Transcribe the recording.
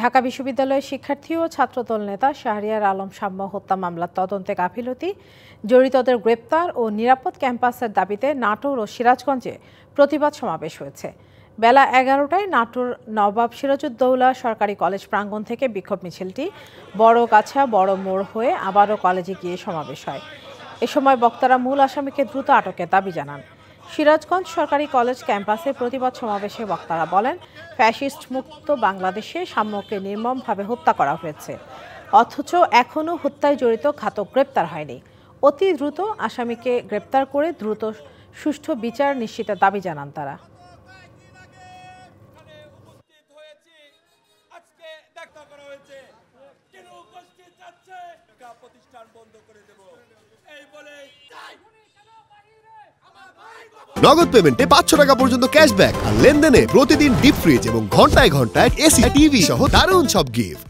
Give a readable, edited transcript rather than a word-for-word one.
ঢাকা বিশ্ববিদ্যালয়ের শিক্ষার্থী ও ছাত্রদল নেতা শাহরিয়ার আলম শাম্য হত্যা মামলার তদন্তে গাফিলতি, জড়িতদের গ্রেপ্তার ও নিরাপদ ক্যাম্পাসের দাবিতে নাটোর ও সিরাজগঞ্জে প্রতিবাদ সমাবেশ হয়েছে। বেলা ১১টায় নাটোর নবাব সিরাজউদ্দৌলা সরকারি কলেজ প্রাঙ্গণ থেকে বিক্ষোভ মিছিলটি বড়গাছা বড় মোড় হয়ে আবারও কলেজে গিয়ে সমাবেশ হয়। এ সময় বক্তারা মূল আসামিকে দ্রুত আটকের দাবি জানান। সিরাজগঞ্জ সরকারি কলেজ ক্যাম্পাসে প্রতিবাদ সমাবেশে বক্তারা বলেন, ফ্যাসিস্ট মুক্ত বাংলাদেশে শাম্যকে নির্মমভাবে হত্যা করা হয়েছে, অথচ এখনও হত্যায় জড়িত ঘাতক গ্রেপ্তার হয়নি। অতি দ্রুত আসামিকে গ্রেপ্তার করে দ্রুত সুষ্ঠু বিচার নিশ্চিতের দাবি জানান তারা। নগদ পেমেন্টে ৫০০ টাকা পর্যন্ত ক্যাশব্যাক আর লেনদেনে প্রতিদিন ডিপ ফ্রিজ এবং ঘন্টায় ঘন্টায় এসি টিভি সহ দারুণ সব গিফট।